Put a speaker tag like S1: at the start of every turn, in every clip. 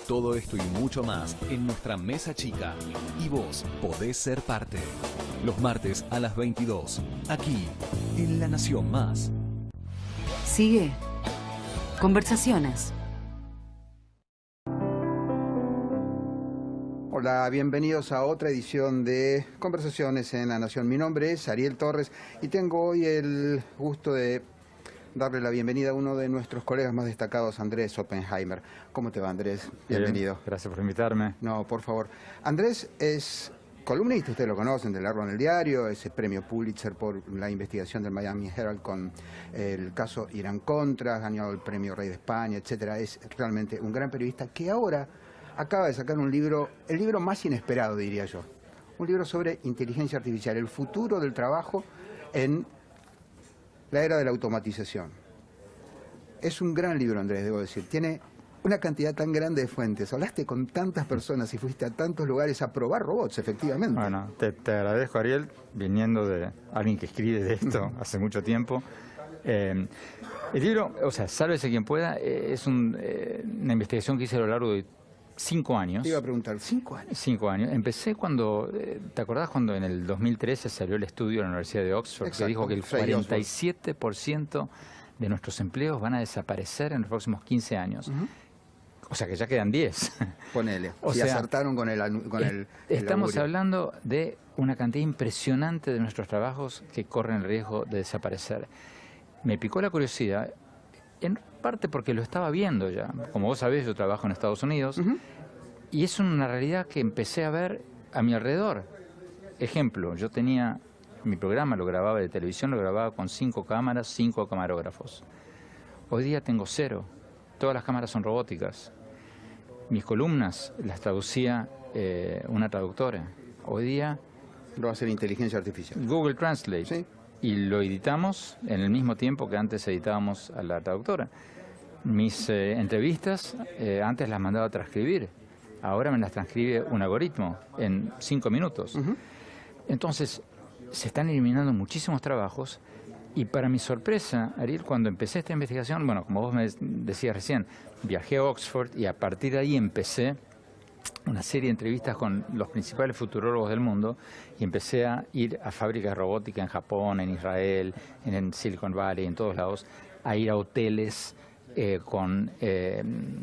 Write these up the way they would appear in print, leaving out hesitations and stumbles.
S1: Todo esto y mucho más en nuestra mesa chica. Y vos podés ser parte. Los martes a las 22, aquí en La Nación Más.
S2: Sigue Conversaciones.
S3: Hola, bienvenidos a otra edición de Conversaciones en La Nación. Mi nombre es Ariel Torres y tengo hoy el gusto de darle la bienvenida a uno de nuestros colegas más destacados, Andrés Oppenheimer. ¿Cómo te va, Andrés? Bienvenido.
S4: Bien, gracias por invitarme.
S3: No, por favor. Andrés es columnista, ustedes lo conocen, de Leerlo en el Diario, ese premio Pulitzer por la investigación del Miami Herald con el caso Irán-Contra, ganó el premio Rey de España, etcétera. Es realmente un gran periodista que ahora acaba de sacar un libro, el libro más inesperado, diría yo. Un libro sobre inteligencia artificial, el futuro del trabajo en la era de la automatización. Es un gran libro, Andrés, debo decir. Tiene una cantidad tan grande de fuentes. Hablaste con tantas personas y fuiste a tantos lugares a probar robots, efectivamente.
S4: Bueno, te agradezco, Ariel, viniendo de alguien que escribe de esto hace mucho tiempo. El libro, o sea, sálvese quien pueda, es una investigación que hice a lo largo de 5 años.
S3: Te iba a preguntar, 5 años.
S4: 5 años. Empecé cuando, ¿te acordás cuando en el 2013 salió el estudio de la Universidad de Oxford?
S3: Exacto,
S4: que dijo que el 47% de nuestros empleos van a desaparecer en los próximos 15 años. O sea que ya quedan 10.
S3: Ponele.
S4: O
S3: si
S4: sea,
S3: acertaron con el
S4: estamos
S3: augurio.
S4: hablando de una cantidad impresionante de nuestros trabajos que corren el riesgo de desaparecer. Me picó la curiosidad, en parte porque lo estaba viendo ya. Como vos sabés, yo trabajo en Estados Unidos y es una realidad que empecé a ver a mi alrededor. Ejemplo, yo tenía mi programa, lo grababa de televisión, lo grababa con 5 cámaras, 5 camarógrafos. Hoy día tengo 0. Todas las cámaras son robóticas. Mis columnas las traducía una traductora. Hoy día
S3: Lo va a hacer inteligencia artificial.
S4: Google Translate.
S3: Sí.
S4: Y lo editamos en el mismo tiempo que antes editábamos a la traductora. Mis entrevistas antes las mandaba a transcribir. Ahora me las transcribe un algoritmo en 5 minutos. Entonces, se están eliminando muchísimos trabajos. Y para mi sorpresa, Ariel, cuando empecé esta investigación, bueno, como vos me decías recién, viajé a Oxford y a partir de ahí empecé una serie de entrevistas con los principales futurólogos del mundo y empecé a ir a fábricas de robótica en Japón, en Israel, en Silicon Valley, en todos lados, a ir a hoteles con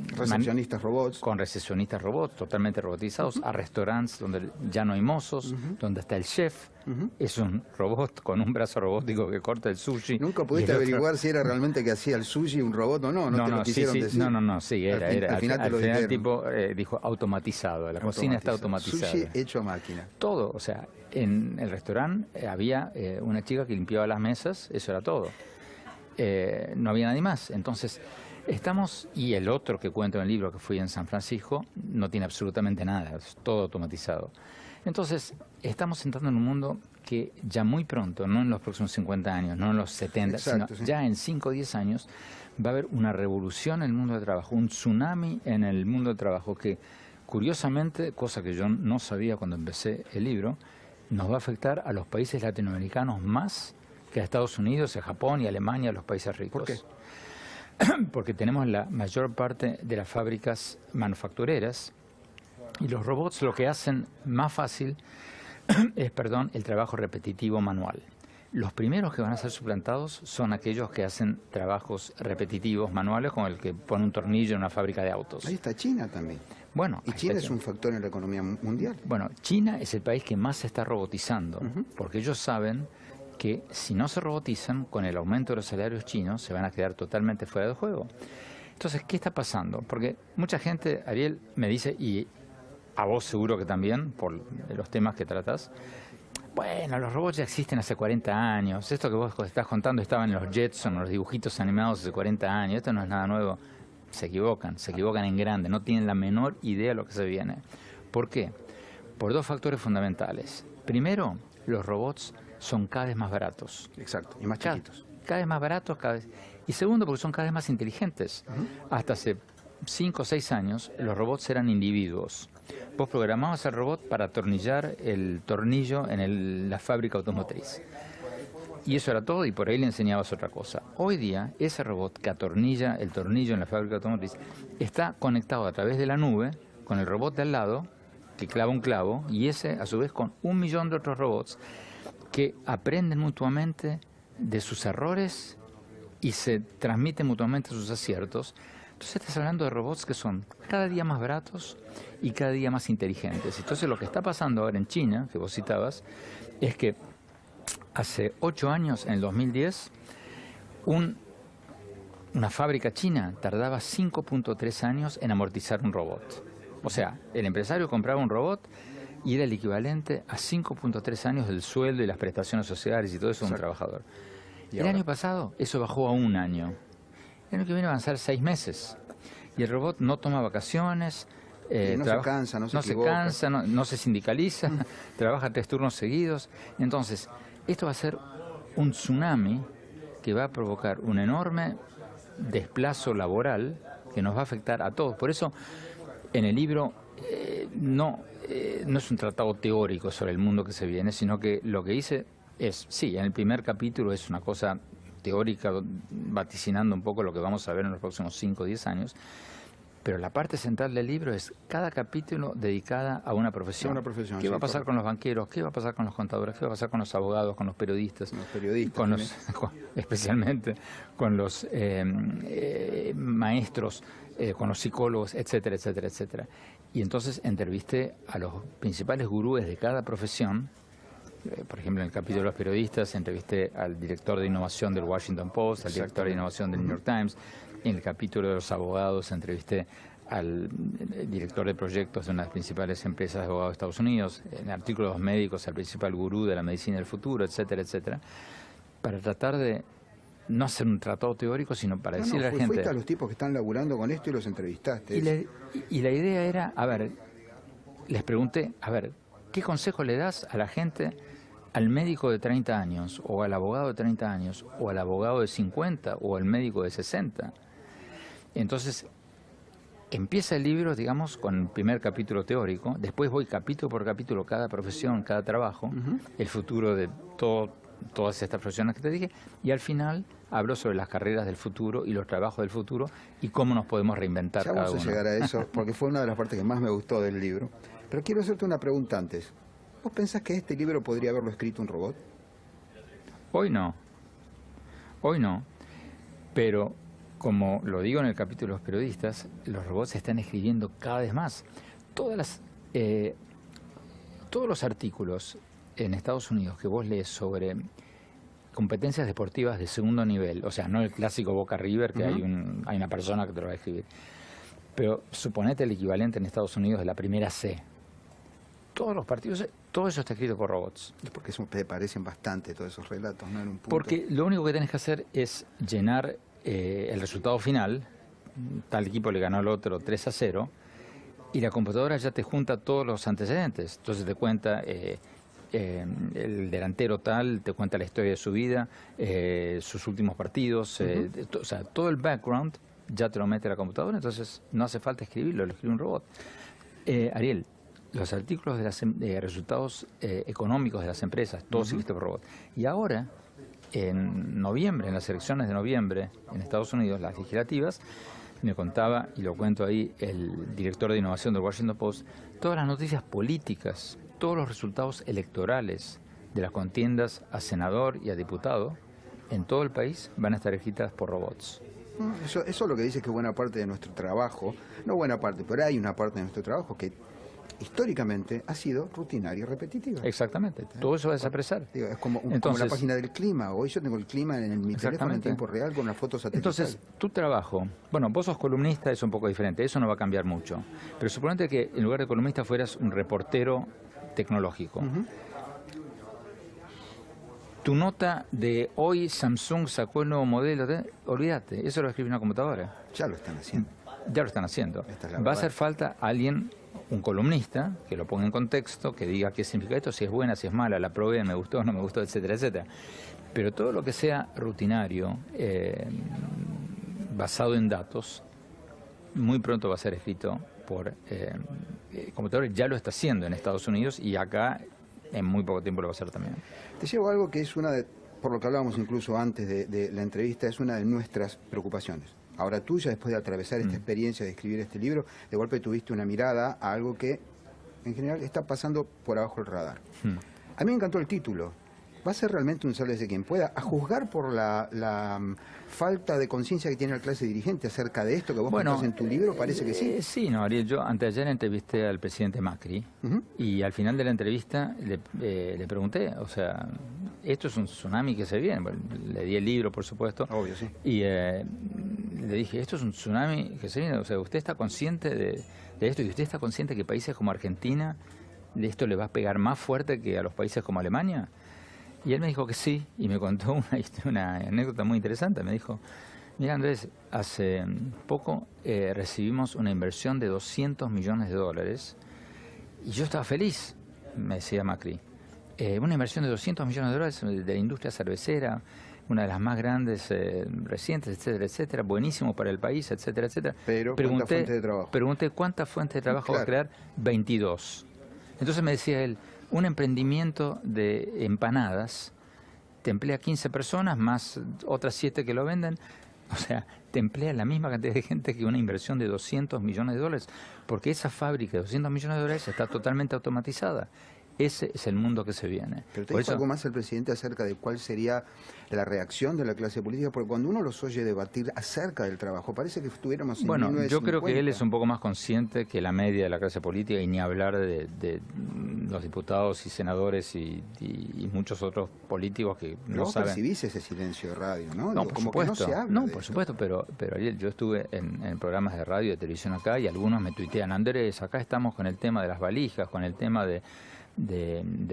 S3: recepcionistas robots.
S4: Con recepcionistas robots totalmente robotizados, a restaurantes donde ya no hay mozos, donde está el chef, es un robot con un brazo robótico que corta el sushi.
S3: ¿Nunca pudiste averiguar si era realmente que hacía el sushi un robot o no? No te lo quisieron decir.
S4: Sí, era.
S3: Al final te lo
S4: el
S3: dijeron.
S4: tipo dijo automatizado, la cocina está automatizada.
S3: Sushi hecho a máquina.
S4: Todo, o sea, en el restaurante había una chica que limpiaba las mesas, eso era todo. No había nadie más. Entonces, y el otro que cuento en el libro, que fui en San Francisco, no tiene absolutamente nada, es todo automatizado. Entonces, estamos entrando en un mundo que ya muy pronto, no en los próximos 50 años, no en los 70,
S3: Exacto,
S4: sino
S3: sí.
S4: ya en 5 o 10 años, va a haber una revolución en el mundo del trabajo, un tsunami en el mundo del trabajo que, curiosamente, cosa que yo no sabía cuando empecé el libro, nos va a afectar a los países latinoamericanos más que a Estados Unidos, a Japón y a Alemania, a los países ricos.
S3: ¿Por qué?
S4: Porque tenemos la mayor parte de las fábricas manufactureras y los robots lo que hacen más fácil es, el trabajo repetitivo manual. Los primeros que van a ser suplantados son aquellos que hacen trabajos repetitivos manuales, como el que pone un tornillo en una fábrica de autos.
S3: Ahí está China también.
S4: Bueno,
S3: Y China es un factor en la economía mundial.
S4: Bueno, China es el país que más se está robotizando, porque ellos saben que si no se robotizan, con el aumento de los salarios chinos, se van a quedar totalmente fuera de juego. Entonces, ¿qué está pasando? Porque mucha gente, Ariel, me dice, y a vos seguro que también, por los temas que tratás, bueno, los robots ya existen hace 40 años, esto que vos estás contando estaba en los Jetson, los dibujitos animados hace 40 años, esto no es nada nuevo. Se equivocan en grande, no tienen la menor idea de lo que se viene. ¿Por qué? Por 2 factores fundamentales. Primero, los robots son cada vez más baratos.
S3: Exacto, y más chiquitos.
S4: Cada vez más baratos, Y segundo, porque son cada vez más inteligentes. Hasta hace 5 o 6 años, los robots eran individuos. Vos programabas al robot para atornillar el tornillo en la fábrica automotriz. Y eso era todo, y por ahí le enseñabas otra cosa. Hoy día, ese robot que atornilla el tornillo en la fábrica automotriz está conectado a través de la nube con el robot de al lado, que clava un clavo, y ese a su vez con 1 millón de otros robots que aprenden mutuamente de sus errores y se transmiten mutuamente sus aciertos. Entonces estás hablando de robots que son cada día más baratos y cada día más inteligentes. Entonces lo que está pasando ahora en China, que vos citabas, es que hace 8 años, en el 2010, una fábrica china tardaba 5.3 años en amortizar un robot. O sea, el empresario compraba un robot y era el equivalente a 5.3 años del sueldo y las prestaciones sociales y todo eso de un trabajador. El año pasado eso bajó a 1 año. El año que viene van a ser 6 meses. Y el robot no toma vacaciones,
S3: no se cansa, no se equivoca.
S4: no se sindicaliza, trabaja 3 turnos seguidos. Entonces, esto va a ser un tsunami que va a provocar un enorme desplazo laboral que nos va a afectar a todos. Por eso, en el libro no es un tratado teórico sobre el mundo que se viene, sino que lo que hice es, sí, en el primer capítulo es una cosa teórica, vaticinando un poco lo que vamos a ver en los próximos 5 o 10 años, pero la parte central del libro es cada capítulo dedicada a una profesión. ¿Qué va a pasar con los banqueros? ¿Qué va a pasar con los contadores? ¿Qué va a pasar con los abogados, con los periodistas? Especialmente con los maestros, con los psicólogos, etcétera, etcétera, etcétera. Y entonces entrevisté a los principales gurúes de cada profesión. Por ejemplo, en el capítulo de los periodistas entrevisté al director de innovación del Washington Post, al director de innovación del New York Times. En el capítulo de los abogados entrevisté al director de proyectos de una de las principales empresas de abogados de Estados Unidos. En el artículo de los médicos, al principal gurú de la medicina del futuro, etcétera, etcétera. Para tratar de no hacer un tratado teórico, sino para decirle a la gente...
S3: Fuiste a los tipos que están laburando con esto y los entrevistaste.
S4: Y la idea era, a ver, les pregunté, a ver, ¿qué consejo le das a la gente, al médico de 30 años, o al abogado de 30 años, o al abogado de 50, o al médico de 60? Entonces, empieza el libro, digamos, con el primer capítulo teórico, después voy capítulo por capítulo, cada profesión, cada trabajo, el futuro de todas estas profesiones que te dije, y al final hablo sobre las carreras del futuro y los trabajos del futuro y cómo nos podemos reinventar cada uno.
S3: Ya vamos a llegar a eso, porque fue una de las partes que más me gustó del libro. Pero quiero hacerte una pregunta antes. ¿Vos pensás que este libro podría haberlo escrito un robot?
S4: Hoy no, pero como lo digo en el capítulo de los periodistas, los robots se están escribiendo cada vez más. Todos los artículos en Estados Unidos que vos lees sobre competencias deportivas de segundo nivel, o sea, no el clásico Boca River, que hay una persona que te lo va a escribir, pero suponete el equivalente en Estados Unidos de la primera C. Todos los partidos, todo eso está escrito por robots.
S3: Porque eso te parecen bastante todos esos relatos, ¿no? En un punto.
S4: Porque lo único que tenés que hacer es llenar el resultado final, tal equipo le ganó al otro 3-0, y la computadora ya te junta todos los antecedentes. Entonces te cuenta el delantero tal, te cuenta la historia de su vida, sus últimos partidos, o sea, todo el background ya te lo mete la computadora, entonces no hace falta escribirlo, lo escribe un robot. Ariel, los artículos de resultados económicos de las empresas, todos escritos por robot. Y ahora, en noviembre, en las elecciones de noviembre en Estados Unidos, las legislativas, me contaba, y lo cuento ahí, el director de innovación del Washington Post, todas las noticias políticas, todos los resultados electorales de las contiendas a senador y a diputado en todo el país van a estar escritas por robots.
S3: Eso es lo que dice que buena parte de nuestro trabajo, no buena parte, pero hay una parte de nuestro trabajo que históricamente ha sido rutinaria y repetitiva.
S4: Exactamente, todo eso va a desaparecer.
S3: Digo, es como la página del clima. Hoy yo tengo el clima en mi teléfono en tiempo real con una foto satelital.
S4: Entonces, tu trabajo, bueno, vos sos columnista, es un poco diferente, eso no va a cambiar mucho. Pero suponete que en lugar de columnista fueras un reportero tecnológico. Tu nota de hoy Samsung sacó el nuevo modelo, olvídate, eso lo escribe una computadora.
S3: Ya lo están haciendo.
S4: Ya lo están haciendo. Va a hacer falta alguien, un columnista, que lo ponga en contexto, que diga qué significa esto, si es buena, si es mala, la probé, me gustó, no me gustó, etcétera, etcétera. Pero todo lo que sea rutinario, basado en datos, muy pronto va a ser escrito por computadores. Ya lo está haciendo en Estados Unidos y acá en muy poco tiempo lo va a hacer también.
S3: Te llevo algo que es una de por lo que hablábamos incluso antes de la entrevista, es una de nuestras preocupaciones. Ahora tuya, después de atravesar esta experiencia de escribir este libro, de golpe tuviste una mirada a algo que en general está pasando por abajo del radar. A mí me encantó el título. ¿Va a ser realmente un sálvese quien pueda? A juzgar por la falta de conciencia que tiene la clase dirigente acerca de esto que vos contás en tu libro, parece que sí.
S4: Sí, no, Ariel, yo anteayer entrevisté al presidente Macri y al final de la entrevista le pregunté, o sea, esto es un tsunami que se viene. Bueno, le di el libro, por supuesto.
S3: Obvio, sí.
S4: Y le dije, esto es un tsunami que se viene, o sea, ¿usted está consciente de esto? ¿Y usted está consciente que países como Argentina, de esto le va a pegar más fuerte que a los países como Alemania? Y él me dijo que sí, y me contó una anécdota muy interesante. Me dijo, mira Andrés, hace poco recibimos una inversión de $200 millones y yo estaba feliz, me decía Macri. Una inversión de $200 millones de la industria cervecera, una de las más grandes recientes, etcétera, etcétera, buenísimo para el país, etcétera, etcétera.
S3: Pero ¿cuántas fuentes de trabajo?
S4: Pregunté cuántas fuentes de trabajo va a crear. 22. Entonces me decía él, un emprendimiento de empanadas te emplea 15 personas más otras 7 que lo venden. O sea, te emplea la misma cantidad de gente que una inversión de $200 millones, porque esa fábrica de $200 millones está totalmente automatizada. Ese es el mundo que se viene.
S3: Pero te dijo algo más el presidente acerca de cuál sería la reacción de la clase política, porque cuando uno los oye debatir acerca del trabajo, parece que estuviéramos en 1950.
S4: Yo creo que él es un poco más consciente que la media de la clase política, y ni hablar de los diputados y senadores y muchos otros políticos que no saben.
S3: Percibís ese silencio de radio, ¿no?
S4: No,
S3: Digo,
S4: por
S3: como
S4: supuesto.
S3: que no se habla
S4: No,
S3: de
S4: por
S3: esto.
S4: supuesto, pero Ariel, yo estuve en programas de radio y de televisión acá y algunos me tuitean, Andrés, acá estamos con el tema de las valijas, con el tema de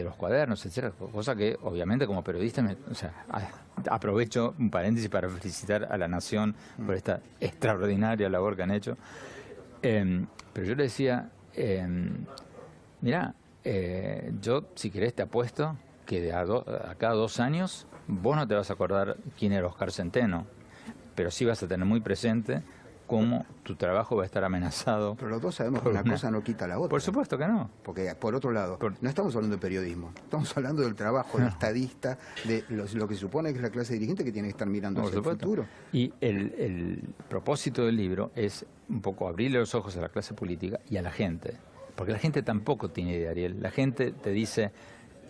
S4: los cuadernos, etcétera, cosa que obviamente como periodista aprovecho un paréntesis para felicitar a La Nación por esta extraordinaria labor que han hecho, pero yo le decía, mirá, yo si querés te apuesto que de a cada 2 años vos no te vas a acordar quién era Oscar Centeno, pero sí vas a tener muy presente cómo tu trabajo va a estar amenazado.
S3: Pero los dos sabemos que una cosa no quita la otra.
S4: Por supuesto que no.
S3: Porque, por otro lado, no estamos hablando de periodismo, estamos hablando del trabajo del estadista, de lo que se supone que es la clase dirigente que tiene que estar mirando hacia el futuro.
S4: Y el propósito del libro es un poco abrirle los ojos a la clase política y a la gente. Porque la gente tampoco tiene idea, Ariel. La gente te dice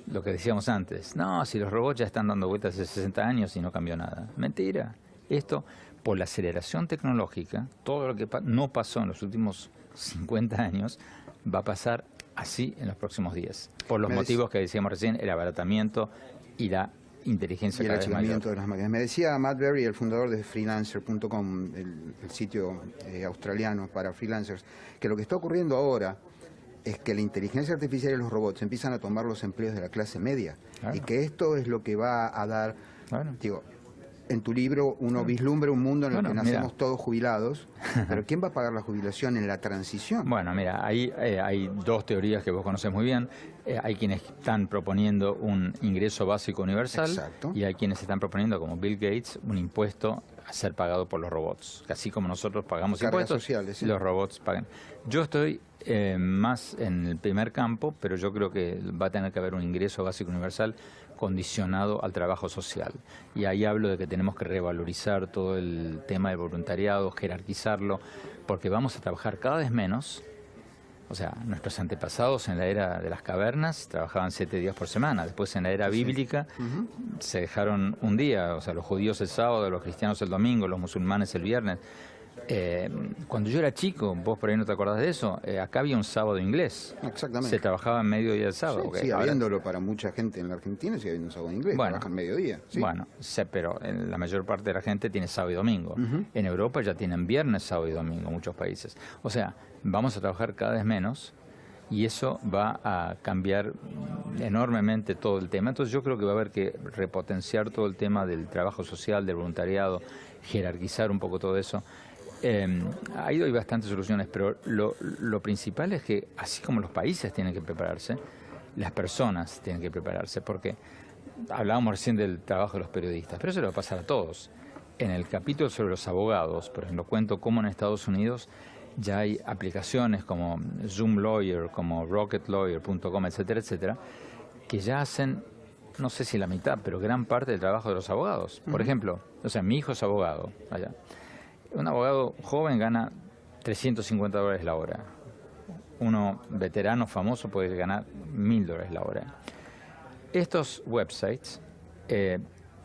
S4: lo que decíamos antes. No, si los robots ya están dando vueltas hace 60 años y no cambió nada. Mentira. Esto, por la aceleración tecnológica, todo lo que no pasó en los últimos 50 años, va a pasar así en los próximos 10. Por los motivos que decíamos recién, el abaratamiento y la inteligencia cada vez mayor. Y el achicamiento
S3: de las máquinas. Me decía Matt Berry, el fundador de freelancer.com, el sitio australiano para freelancers, que lo que está ocurriendo ahora es que la inteligencia artificial y los robots empiezan a tomar los empleos de la clase media. Claro. Y que esto es lo que va a dar, digo, en tu libro uno vislumbra un mundo en el que nacemos todos jubilados, pero ¿quién va a pagar la jubilación en la transición?
S4: Bueno, mira, ahí hay 2 teorías que vos conocés muy bien. Hay quienes están proponiendo un ingreso básico universal.
S3: Exacto.
S4: Y hay quienes están proponiendo, como Bill Gates, un impuesto a ser pagado por los robots. Que así como nosotros pagamos impuestos,
S3: sociales, ¿sí?
S4: Los robots pagan. Yo estoy más en el primer campo, pero yo creo que va a tener que haber un ingreso básico universal condicionado al trabajo social. Y ahí hablo de que tenemos que revalorizar todo el tema del voluntariado, jerarquizarlo, porque vamos a trabajar cada vez menos. O sea, nuestros antepasados en la era de las cavernas trabajaban 7 días por semana. Después en la era bíblica se dejaron un día, o sea, los judíos el sábado, los cristianos el domingo, los musulmanes el viernes. Cuando yo era chico, vos por ahí no te acordás de eso, acá había un sábado inglés.
S3: Exactamente.
S4: Se trabajaba en mediodía el sábado.
S3: Sí, sigue habiéndolo para mucha gente en la Argentina, sigue habiendo un sábado inglés, trabajan mediodía. ¿Sí?
S4: Bueno, pero la mayor parte de la gente tiene sábado y domingo. En Europa ya tienen viernes, sábado y domingo, muchos países. O sea, vamos a trabajar cada vez menos y eso va a cambiar enormemente todo el tema. Entonces yo creo que va a haber que repotenciar todo el tema del trabajo social, del voluntariado, jerarquizar un poco todo eso. Ahí hay bastantes soluciones, pero lo principal es que, así como los países tienen que prepararse, las personas tienen que prepararse, porque hablábamos recién del trabajo de los periodistas, pero eso le va a pasar a todos. En el capítulo sobre los abogados, por ejemplo, cuento cómo en Estados Unidos ya hay aplicaciones como Zoom Lawyer, como RocketLawyer.com, etcétera, etcétera, que ya hacen no sé si la mitad, pero gran parte del trabajo de los abogados. Por ejemplo, o sea, mi hijo es abogado allá. Un abogado joven gana $350 la hora. Uno veterano famoso puede ganar $1000 la hora. Estos websites,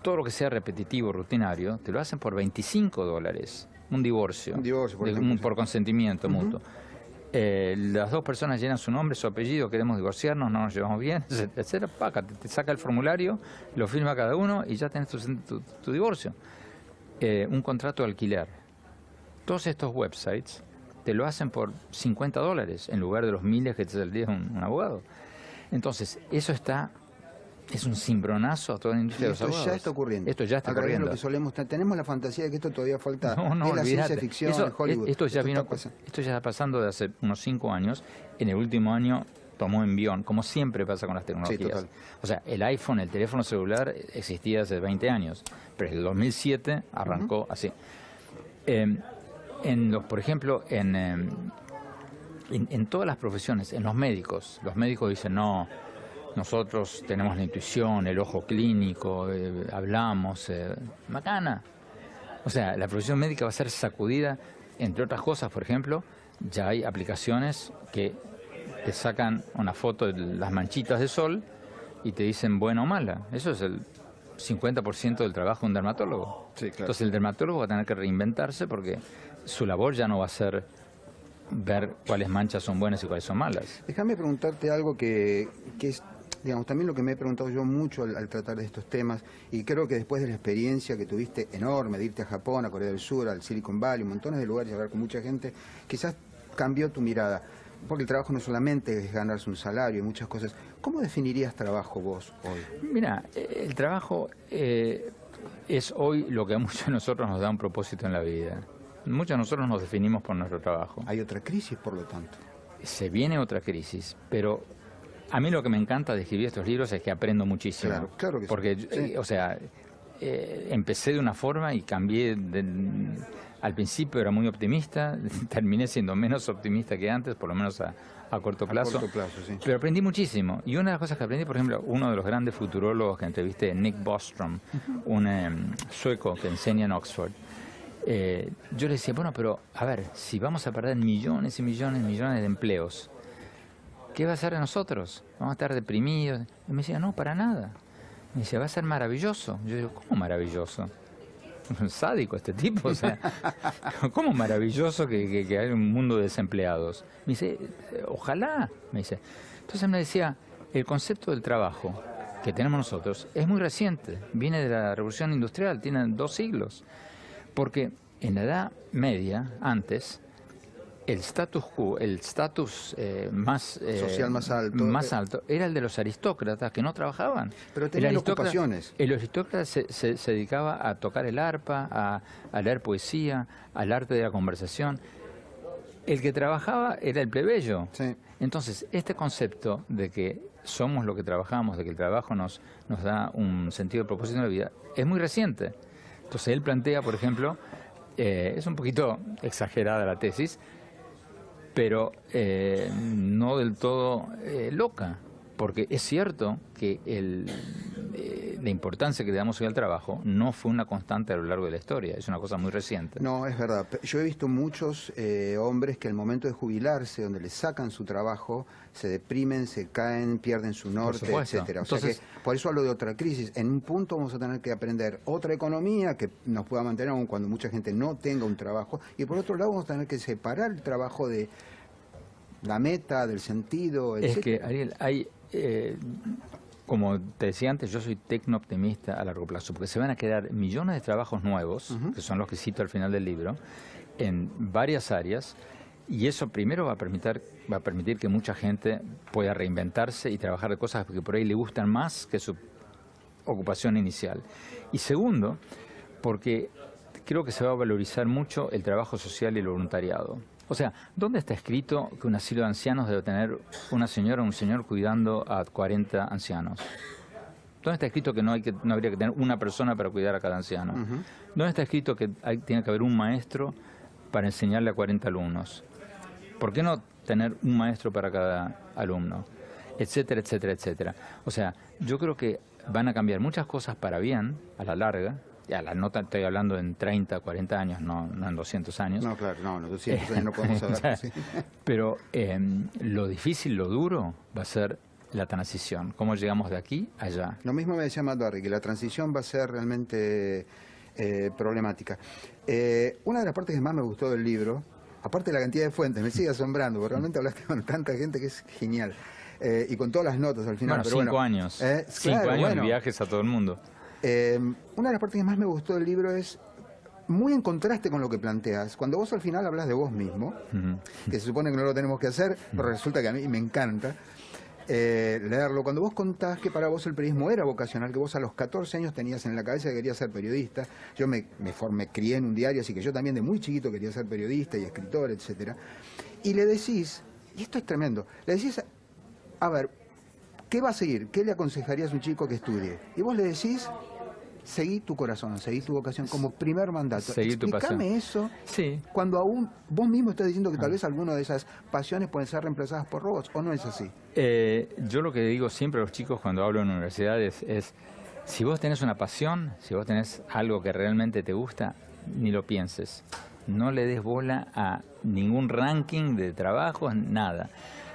S4: todo lo que sea repetitivo, rutinario, te lo hacen por $25. Un divorcio.
S3: Un divorcio, por ejemplo, sí.
S4: por consentimiento mutuo. Las dos personas llenan su nombre, su apellido, queremos divorciarnos, no nos llevamos bien, etcétera. Paca, te saca el formulario, lo firma cada uno y ya tenés tu divorcio. Un contrato de alquiler. Todos estos websites te lo hacen por $50 en lugar de los miles que te saldría un abogado. Entonces, eso es un cimbronazo a toda la industria de los abogados.
S3: Esto ya está ocurriendo.
S4: Esto ya está
S3: Al revés de
S4: ocurriendo.
S3: lo que solemos tenemos la fantasía de que esto todavía falta.
S4: No,
S3: es la ciencia
S4: olvídate.
S3: ficción
S4: Eso,
S3: en Hollywood.
S4: Esto ya está pasando de hace unos 5 años. En el último año tomó envión, como siempre pasa con las tecnologías.
S3: Sí, total.
S4: O sea, el iPhone, el teléfono celular, existía hace 20 años, pero en el 2007 arrancó así. Por ejemplo, en todas las profesiones, en los médicos dicen, no, nosotros tenemos la intuición, el ojo clínico, hablamos, macana. O sea, la profesión médica va a ser sacudida, entre otras cosas, por ejemplo, ya hay aplicaciones que te sacan una foto de las manchitas de sol y te dicen buena o mala. Eso es el 50% del trabajo de un dermatólogo.
S3: Sí, claro.
S4: Entonces el dermatólogo va a tener que reinventarse porque su labor ya no va a ser ver cuáles manchas son buenas y cuáles son malas.
S3: Déjame preguntarte algo que es, digamos, también lo que me he preguntado yo mucho al tratar de estos temas, y creo que después de la experiencia que tuviste enorme de irte a Japón, a Corea del Sur, al Silicon Valley, montones de lugares y hablar con mucha gente, quizás cambió tu mirada. Porque el trabajo no solamente es ganarse un salario y muchas cosas. ¿Cómo definirías trabajo vos hoy?
S4: Mira, el trabajo es hoy lo que a muchos de nosotros nos da un propósito en la vida. Muchos de nosotros nos definimos por nuestro trabajo.
S3: Hay otra crisis, por lo tanto.
S4: Se viene otra crisis, pero a mí lo que me encanta de escribir estos libros es que aprendo muchísimo.
S3: Claro, claro que sí.
S4: Porque,
S3: Sí.
S4: o sea, empecé de una forma y cambié al principio era muy optimista, terminé siendo menos optimista que antes, por lo menos a corto plazo.
S3: A corto plazo, sí.
S4: Pero aprendí muchísimo. Y una de las cosas que aprendí, por ejemplo, uno de los grandes futurólogos que entrevisté, Nick Bostrom, un sueco que enseña en Oxford, yo le decía, bueno, pero a ver, si vamos a perder millones y millones y millones de empleos, ¿qué va a ser de nosotros? ¿Vamos a estar deprimidos? Y me decía, no, para nada. Me decía, va a ser maravilloso. Yo digo, ¿cómo maravilloso? Un sádico este tipo, o sea, ¿cómo maravilloso que hay un mundo de desempleados? Me dice, ojalá, me dice. Entonces me decía, el concepto del trabajo que tenemos nosotros es muy reciente, viene de la Revolución Industrial, tiene 2 siglos, porque en la Edad Media, antes, el status quo, el estatus
S3: social más alto,
S4: era el de los aristócratas que no trabajaban.
S3: Pero tenían ocupaciones.
S4: El aristócrata se dedicaba a tocar el arpa, a leer poesía, al arte de la conversación. El que trabajaba era el plebeyo.
S3: Sí.
S4: Entonces, este concepto de que somos lo que trabajamos, de que el trabajo nos da un sentido de propósito en la vida, es muy reciente. Entonces, él plantea, por ejemplo, es un poquito exagerada la tesis, pero no del todo loca, porque es cierto que la importancia que le damos hoy al trabajo no fue una constante a lo largo de la historia, es una cosa muy reciente.
S3: No, es verdad. Yo he visto muchos hombres que al momento de jubilarse, donde les sacan su trabajo, se deprimen, se caen, pierden su norte,
S4: supuesto.
S3: etcétera. O
S4: Entonces,
S3: sea que, por eso hablo de otra crisis. En un punto vamos a tener que aprender otra economía que nos pueda mantener aun cuando mucha gente no tenga un trabajo. Y por otro lado vamos a tener que separar el trabajo de la meta, del sentido, etcétera.
S4: Es que, Ariel, hay... como te decía antes, yo soy tecno-optimista a largo plazo, porque se van a crear millones de trabajos nuevos, que son los que cito al final del libro, en varias áreas, y eso primero va a permitir que mucha gente pueda reinventarse y trabajar de cosas que por ahí le gustan más que su ocupación inicial. Y segundo, porque creo que se va a valorizar mucho el trabajo social y el voluntariado. O sea, ¿dónde está escrito que un asilo de ancianos debe tener una señora o un señor cuidando a 40 ancianos? ¿Dónde está escrito que no habría que tener una persona para cuidar a cada anciano? ¿Dónde está escrito que tiene que haber un maestro para enseñarle a 40 alumnos? ¿Por qué no tener un maestro para cada alumno? Etcétera, etcétera, etcétera. O sea, yo creo que van a cambiar muchas cosas para bien a la larga. Ya la nota estoy hablando en 30, 40 años, no en 200 años.
S3: No, claro, no, en 200 años no podemos saber. Sí.
S4: Pero lo difícil, lo duro, va a ser la transición. ¿Cómo llegamos de aquí a allá?
S3: Lo mismo me decía Matt Barry, que la transición va a ser realmente problemática. Una de las partes que más me gustó del libro, aparte de la cantidad de fuentes, me sigue asombrando, porque realmente hablaste con tanta gente que es genial. Y con todas las notas al final.
S4: Bueno,
S3: pero
S4: 5 años. 5
S3: claro,
S4: años de viajes a todo el mundo.
S3: Una de las partes que más me gustó del libro es muy en contraste con lo que planteas. Cuando vos al final hablas de vos mismo, que se supone que no lo tenemos que hacer, pero resulta que a mí me encanta leerlo. Cuando vos contás que para vos el periodismo era vocacional, que vos a los 14 años tenías en la cabeza que querías ser periodista. Yo me crié en un diario, así que yo también de muy chiquito quería ser periodista y escritor, etcétera. Y le decís, y esto es tremendo, le decís, a ver, ¿qué va a seguir? ¿Qué le aconsejarías a un chico que estudie? Y vos le decís, seguí tu corazón, seguí tu vocación como primer mandato.
S4: Seguí tu pasión.
S3: Explícame eso,
S4: Sí.
S3: cuando aún vos mismo estás diciendo que tal vez alguna de esas pasiones pueden ser reemplazadas por robots, ¿o no es así?
S4: Yo lo que digo siempre a los chicos cuando hablo en universidades es, si vos tenés una pasión, si vos tenés algo que realmente te gusta, ni lo pienses. No le des bola a ningún ranking de trabajos, nada.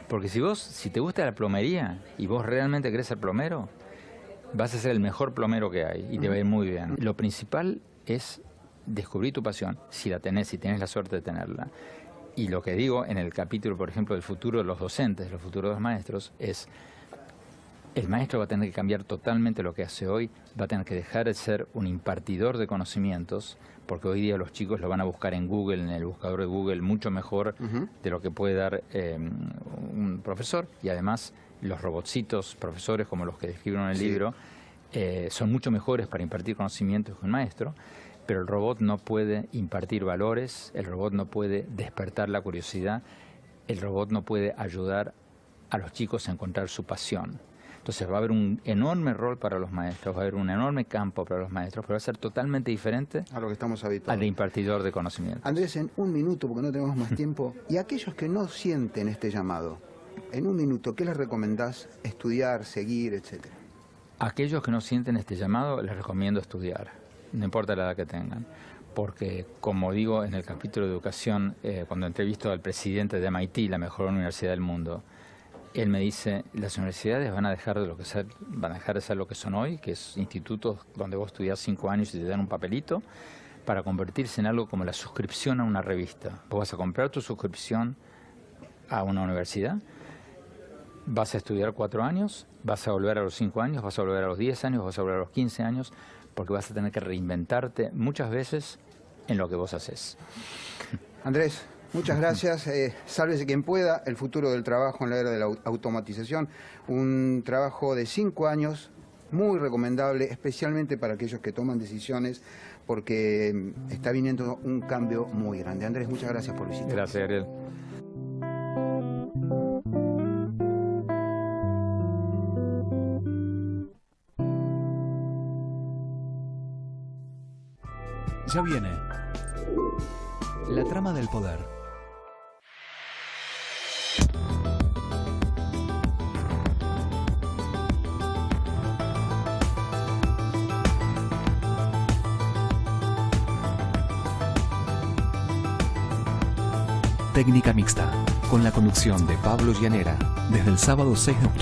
S4: Porque si te gusta la plomería y vos realmente querés ser plomero, vas a ser el mejor plomero que hay y te va a ir muy bien. Lo principal es descubrir tu pasión, si la tenés, si tenés la suerte de tenerla. Y lo que digo en el capítulo, por ejemplo, del futuro de los docentes, los futuros de los maestros, es el maestro va a tener que cambiar totalmente lo que hace hoy, va a tener que dejar de ser un impartidor de conocimientos, porque hoy día los chicos lo van a buscar en Google, en el buscador de Google, mucho mejor de lo que puede dar un profesor. Y además los robotcitos, profesores como los que describieron en el libro, son mucho mejores para impartir conocimientos que un maestro, pero el robot no puede impartir valores, el robot no puede despertar la curiosidad, el robot no puede ayudar a los chicos a encontrar su pasión. Entonces va a haber un enorme rol para los maestros, va a haber un enorme campo para los maestros, pero va a ser totalmente diferente
S3: A lo que estamos habituados.
S4: al de impartidor de conocimiento.
S3: Andrés, en un minuto, porque no tenemos más tiempo, y aquellos que no sienten este llamado, en un minuto, ¿qué les recomendás estudiar, seguir, etcétera?
S4: Aquellos que no sienten este llamado, les recomiendo estudiar, no importa la edad que tengan. Porque, como digo en el capítulo de educación, cuando entrevisto al presidente de MIT, la mejor universidad del mundo, él me dice, las universidades van a dejar de ser lo que son hoy, que es institutos donde vos estudiás 5 años y te dan un papelito, para convertirse en algo como la suscripción a una revista. Vos vas a comprar tu suscripción a una universidad, vas a estudiar 4 años, vas a volver a los 5 años, vas a volver a los 10 años, vas a volver a los 15 años, porque vas a tener que reinventarte muchas veces en lo que vos haces.
S3: Andrés, muchas gracias. Sálvese quien pueda, el futuro del trabajo en la era de la automatización. Un trabajo de 5 años, muy recomendable, especialmente para aquellos que toman decisiones, porque está viniendo un cambio muy grande. Andrés, muchas gracias por visitar.
S4: Gracias, Ariel.
S1: Ya viene la trama del poder. Técnica mixta, con la conducción de Pablo Llanera, desde el sábado 6 de octubre.